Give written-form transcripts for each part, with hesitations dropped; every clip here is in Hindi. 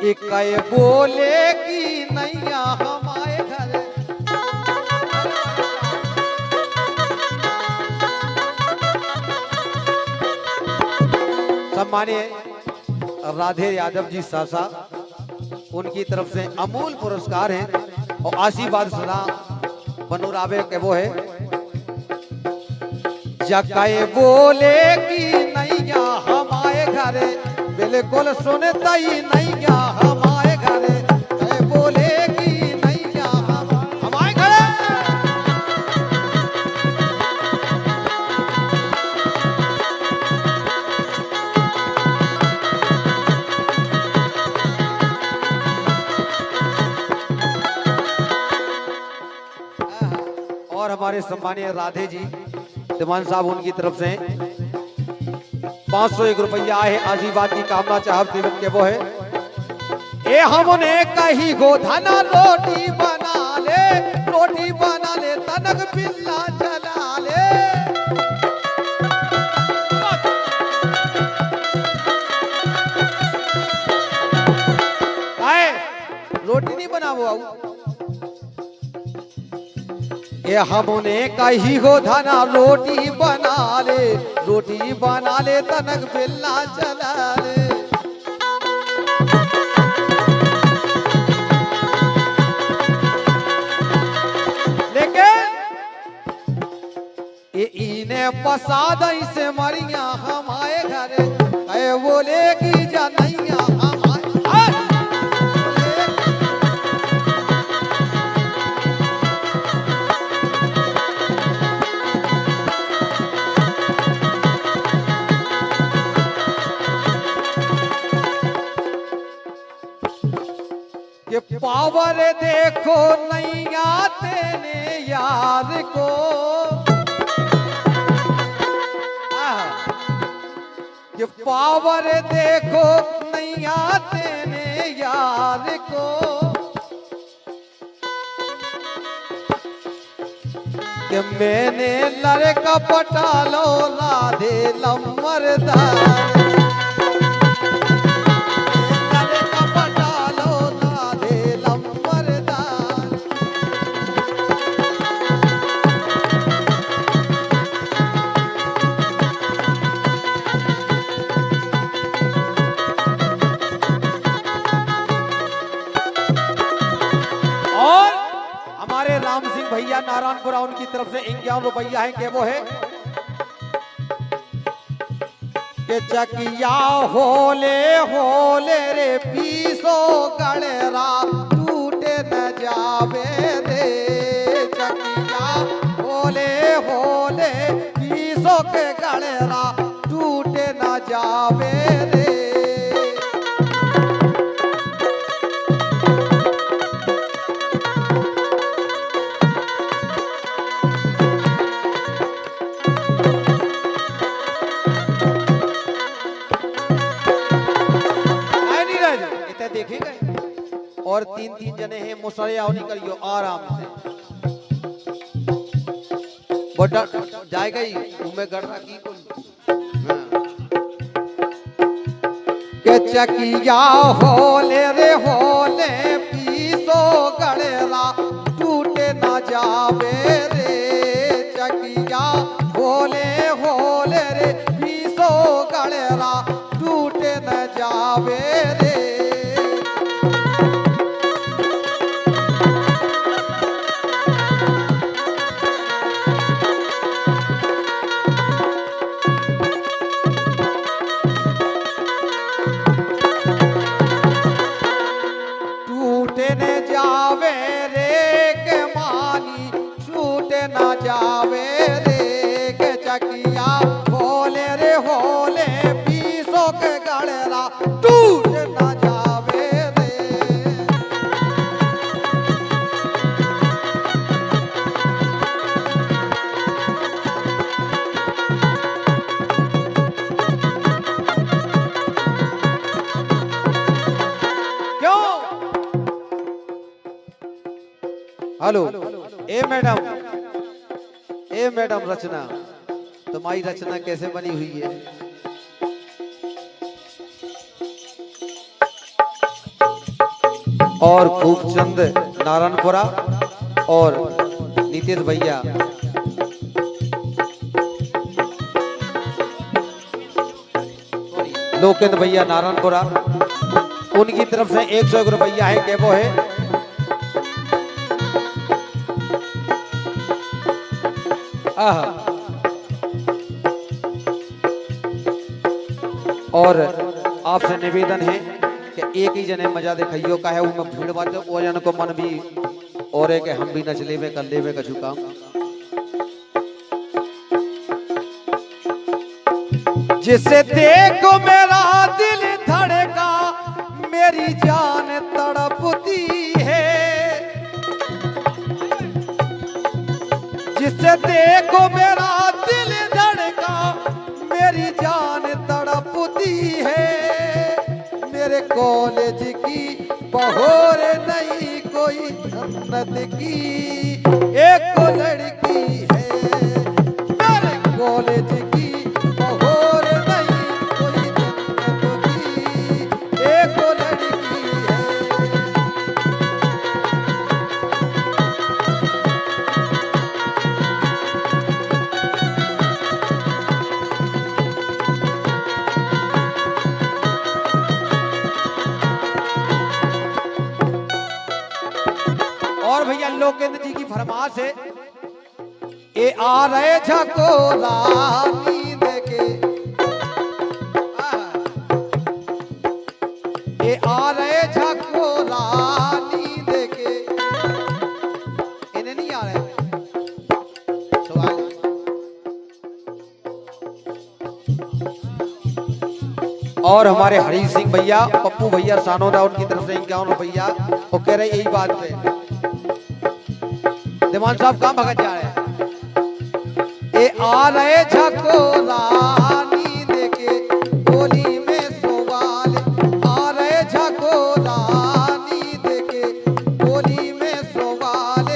एक बोले कि नैया हमारे घर। सम्मानीय राधे यादव जी सासा, उनकी तरफ से अमूल पुरस्कार है और आशीर्वाद सदा बनोरावे के वो है। जकाए बोले कि नैया हमारे घरे, बिल्कुल सुनता ही नैया हमारे घरे। कहे बोले कि नैया हमारे घरे। और हमारे सम्मानीय राधे जी दिवान साहब, उनकी तरफ से 501 रुपया है आशीर्वाद की कामना चाहत देवत के वो है। ए हमने कही गोधना रोटी बना ले तनक बिल्ला जला ले। काहे रोटी नहीं बनावो आऊ। ये हमने कही हो धना रोटी बना ले तनक बिल्ला चला ले। लेकिन ये इने पसाद से मरिया हमारे घरे। कहे बोले की जनैया हमारे। ये पावर देखो नैया तेने यार को। ये पावर देखो नैया तेने यार को। कि मैंने लड़का पटा लो राधे लम्बरदार। राम सिंह भैया नारायणपुरा, उनकी तरफ से 51 रुपया है के वो है। के चकिया होले होले रे पीसो गड़रा टूटे न जावे रे। चकिया होले होले पीसो के गड़रा टूटे न जावे रे। देखे गए और 3-3 जने हैं। मुसरे आओ निकलियो आराम से। बटा जाएगा ही उमे गढ़ा की के चकिया होले रे होले पीसो गड़रा टूटे ना जावे रे। चकिया होले होले रे पीसो गड़रा टूटे न जावे रे। जावे रे के चकिया होले रे होले पीसो के गड़रा टूट ना जावे रे। क्यों? हेलो ए मैडम रचना, तुम्हारी रचना कैसे बनी हुई है? और खूबचंद नारायणपुरा और नीतीश भैया लोकेंद्र भैया नारायणपुरा, उनकी तरफ से 101 रुपया है केबो है। और आपसे निवेदन है कि एक ही जने मजा देखियो का है वो भीड़ बात ओ जन को मन भी और है कि हम भी नच लेवे कर लेवे कछु काम। जिसे देखो मेरा दिल धड़का मेरी जान तड़पती है, जिसे देखो मेरा दिल धड़का मेरी जान तड़पती है। मेरे कॉलेज की बहोर नहीं कोई जन्नत की एक लड़की है। मेरे कॉलेज की बहोर नहीं कोई जन्नत की एक लड़की है। और भैया लोकेंद्र जी की फरमाइश है, ए आ रहे झकोरा नींद के, ए आ रहे झकोरा नींद के, इन्हें नहीं आ रहे सवाल। और हमारे हरी सिंह भैया पप्पू भैया सानोदा उनकी तरफ से 51 रुपया वो कह रहे यही बात पे दिमान साहब कहाँ भगत जा रहे हैं। ए आ रहे झकोरा नींद के गोली में सवाल, आ रहे झकोरा नींद के गोली में सवाल।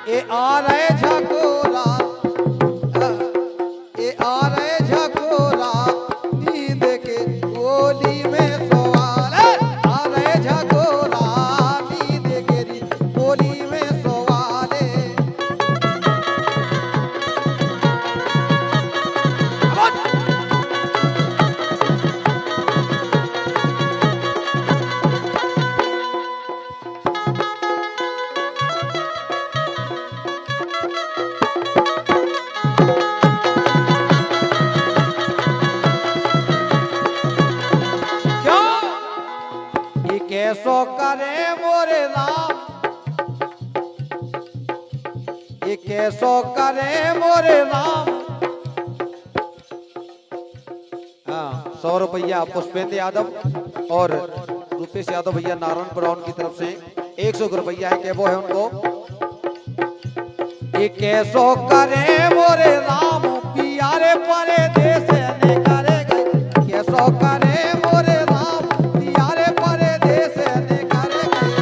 ए आ रहे झकोरा कैसो करे मोरे राम, ये कैसो करे मोरे राम। हाँ 100 रुपया पुष्पेंद्र यादव और रूपेश यादव भैया नारायणपुरा उनकी तरफ से 100 रुपया है केबो है उनको। ये कैसो करे मोरे राम पियारे परे देश ने करे गए, कैसो करे मोरे राम पियारे परे देश ने करे गए।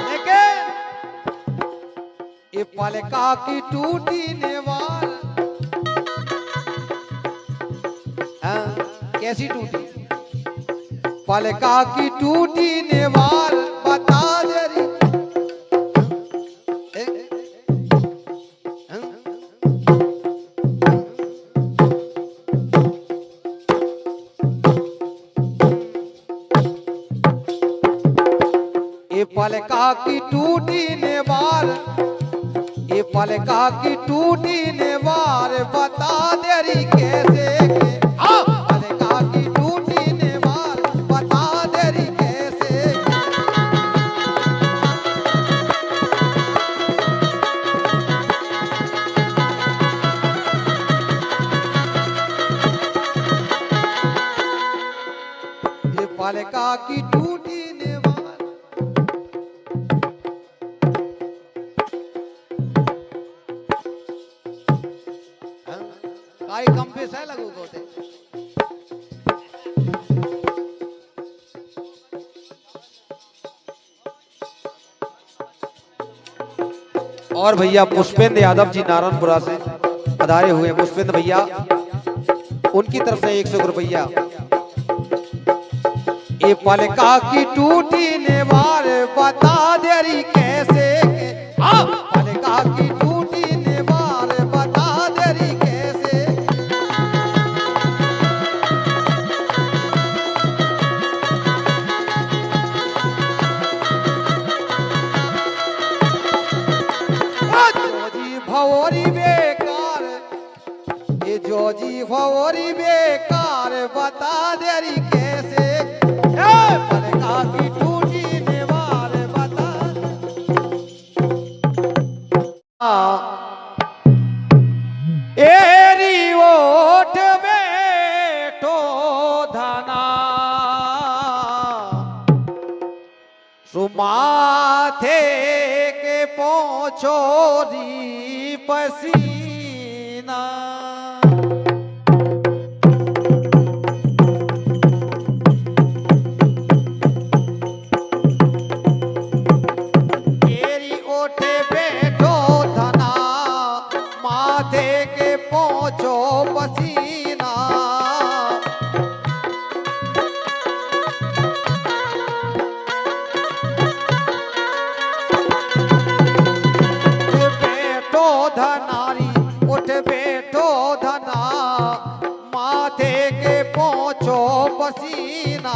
लेकिन ये पलका की टूटी नेवार कैसी टूटी, पलका की टूटी नेवार बता दे रही। ये पलका की टूटी नेवार, ये पलका की टूटी नेवार बता दे रही कैसे के। पलका की टूटी नेवार बता दे रही कैसे के। ये पलका की टूटी नेवार कार्यक्रम पे सह लगू होते। और भैया पुष्पेंद्र यादव जी नारायणपुरा से पधारे हुए। पुष्पेंद्र भैया उनकी तरफ से 100 रुपया। ये पलका की टूटी नेवार बता देरी कैसे के। हाँ पलका की टूटी नेवार बता देरी कैसे। जोजी भवोरी बेकार, ये जोजी भवोरी बेकार बता देरी कैसे। पलका की टूटी नेवार बता। एरी ओट बेटो धना सुमाथे के पोछोरी पसीना। पसीना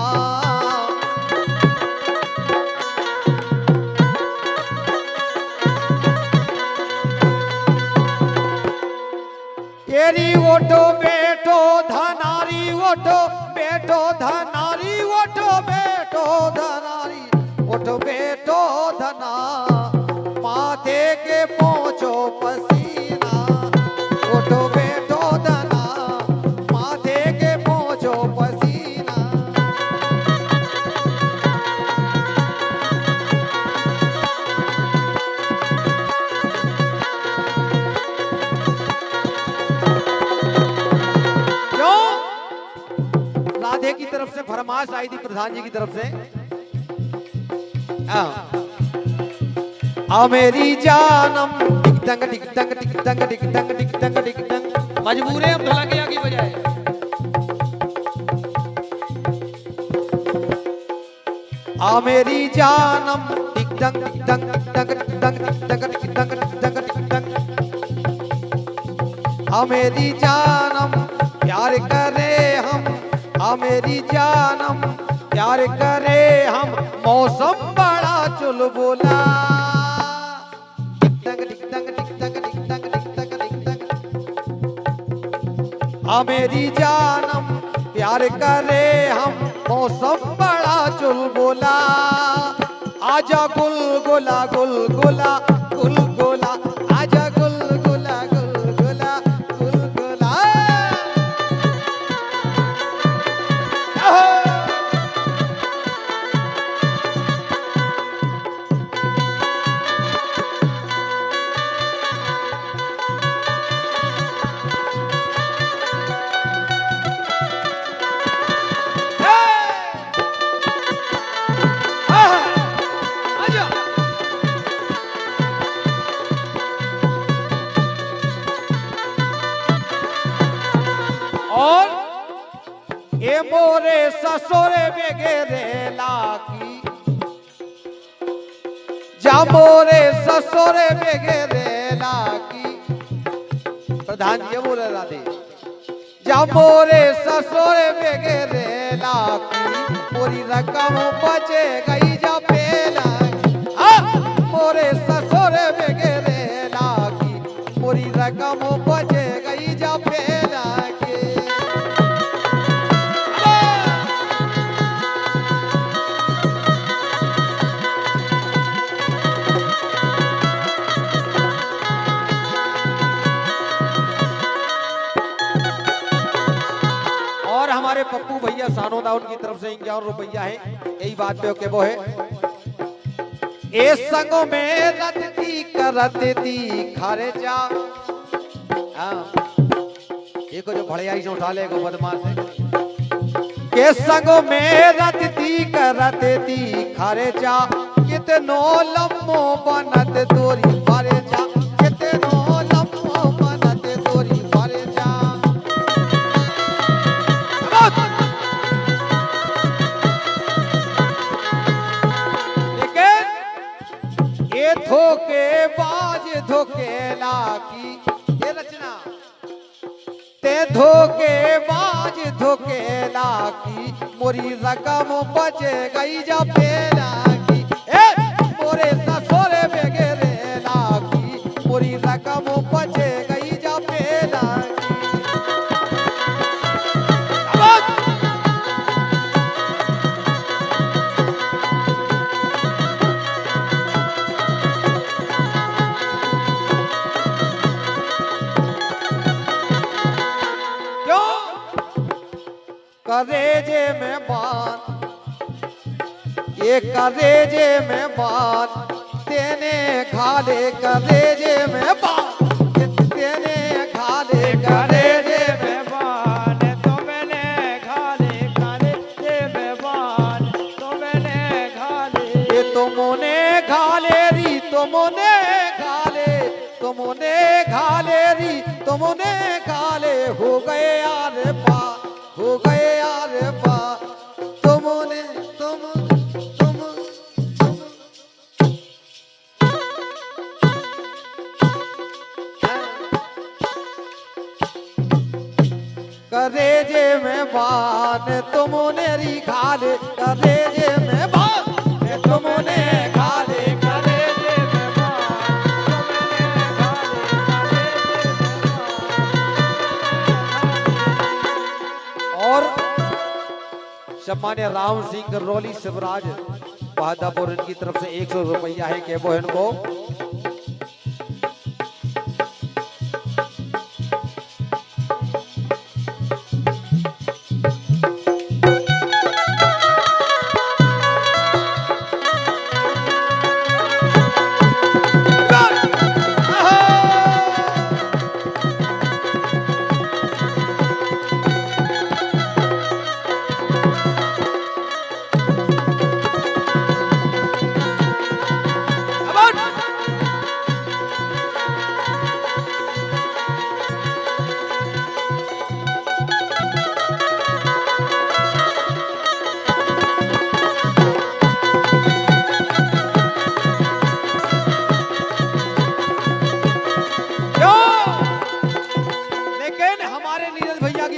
तेरी ओटो बेटो धनारी ओटो बेटो धनारी ओटो बेटो धनारी ओटो बेटो धना माथे के पहुंचो पसीना। ओटो बेटो धना माथे के पहुंचो पसीना। राधे की तरफ से फरमाइश आई थी प्रधान जी की तरफ से। आ मेरी जानम टिक टंग टिक टंग टिक टंग टिक टंग टिक टंग टिक टंग। मजबूर है हम ढोलकिया की बजाय। आ मेरी जानम टिक टंग टिक टंग टिक टंग टिक टंग टिक टंग टिक टंग टिक टंग टिक टंग। आ मेरी जानम प्यार करे हम, आ मेरी जानम प्यार करे हम, मौसम बड़ा चुलबुला। टिक टंग टिक टंग टिक टंग टिक टंग टिक टंग टिक टंग। आ मेरी जानम प्यार करे हम, मौसम बड़ा चुलबुला। आजा गुलगुला गुलगुला गुलगुला, आजा गुलगुला गुलगुला गुलगुला। और ये मोरे ससुरे बेगेरे लाकी, जा मोरे ससुरे बेगेरे लाकी। प्रधान जी बोले राधे। जा मोरे ससुरे बेगेरे लाकी, मोरी रकम बचे गई जा पेला। मोरे ससुरे बेगेरे लाकी, मोरी रकम बचे गई जा पेला के। और हमारे पप्पू भैया सानोदा उनकी तरफ से 51 रुपया है। यही बात पे वो है। ए संगों में रतती करती खर्चा। एको जो भड़ियाई से उठा ले एको बदमाश है के संग में रतती करती खारे जा कितनो लम्बो बनत तोरी फारे जा कितनो लम्बो बनत तोरी फारे जा लेकिन ये धोखे बाज धोखेला की ये रचना ते धोखे बाज धोखेला की मोरी रकम बच गई जा पेला की ए मोरे ससुरे बेगेरे लागी मोरी रकम बच गई जा पेला की क्यों करेजे में बात ये करेजे में बात तेने खाले करेजे में बात तेने खाले करेजे में बान तो मैंने खाले करेजे में बान तो मैंने खाले ये तुमने खाले री तुमने खाले तुमने खाले री तुमने खाले हो गए यार पा हो गए यार पा तुमने तुम करेजे में बान तुमने री खाले करेजे में बान तुमने खाले करेजे में बान तो मैंने खाले और सम्मान्य राम सिंह रोली शिवराज बहादुर इनकी तरफ से 100 रुपया है के वो इनको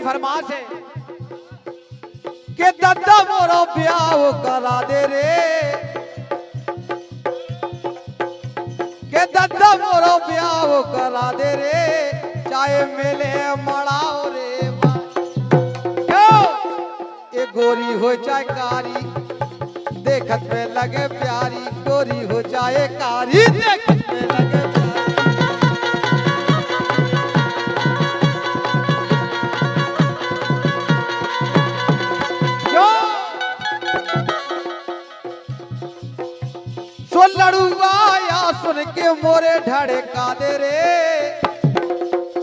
फरमाश है कि दद्दा मोरो ब्याह करा दे रे के दद्दा मोरो ब्याह करा दे रे चाहे मिले मड़ाओ रे क्यों ये गोरी हो चाहे कारी देखत में लगे प्यारी गोरी हो चाहे कारी देखत में लगे सुन के मोरे ढड़का दे रे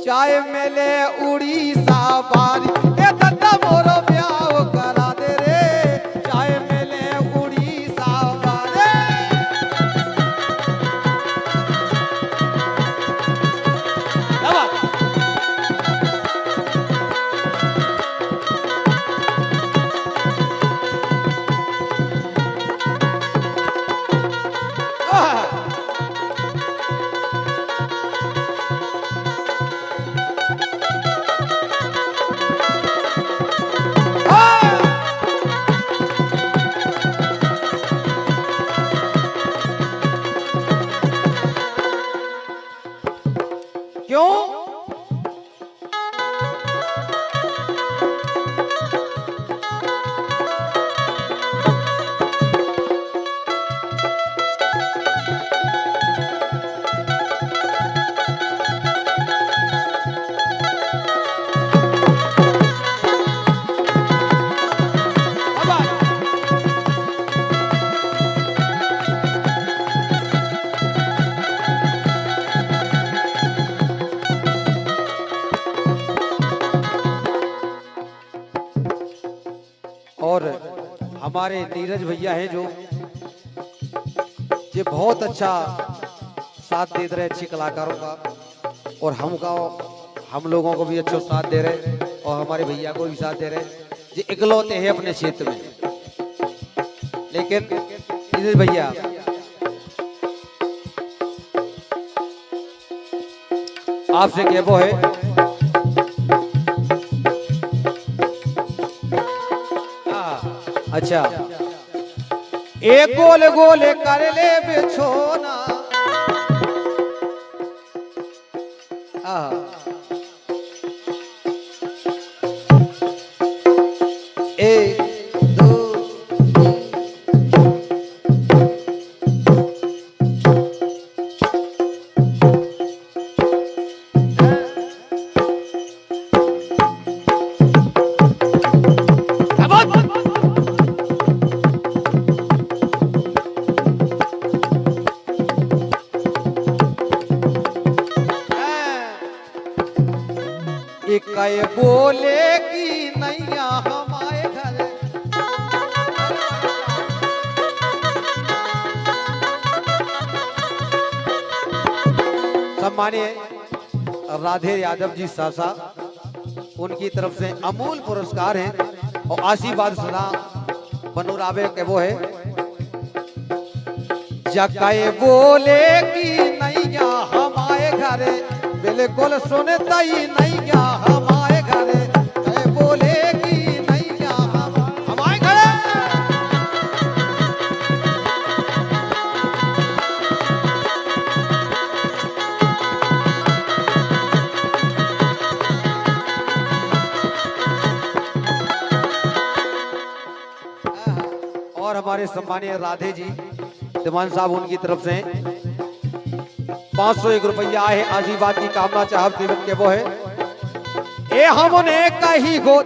चाहे मेले उड़ीसा बारी ए दद्दा मोरो ब्याह करा दे रे चाहे मेले उड़ीसा बारी और हमारे नीरज भैया हैं जो ये बहुत अच्छा साथ दे रहे अच्छे कलाकारों का, और हम लोगों को भी अच्छा साथ दे रहे, और हमारे भैया को भी साथ दे रहे। ये इकलौते हैं अपने क्षेत्र में। लेकिन नीरज भैया आपसे कहबो है, अच्छा एक गोल गोल कर ले बिछोना, एक दो इकाए बोलेगी नैया हमारे घर। सम्मानीय राधे यादव जी सासा, उनकी तरफ से अमूल पुरस्कार है, और आशीर्वाद सदा बनोरावे के वो है। जकाए बोलेगी नैया हमारे घर, बिल्कुल सुनता ही नैया हमारे घर, कहे बोलेगी नैया हमारे घर। और हमारे सम्मानीय राधे जी दीवान साहब, उनकी तरफ से 501 रुपया है आशीर्वाद की कामना चाहत के वो है। ए हमने कही गो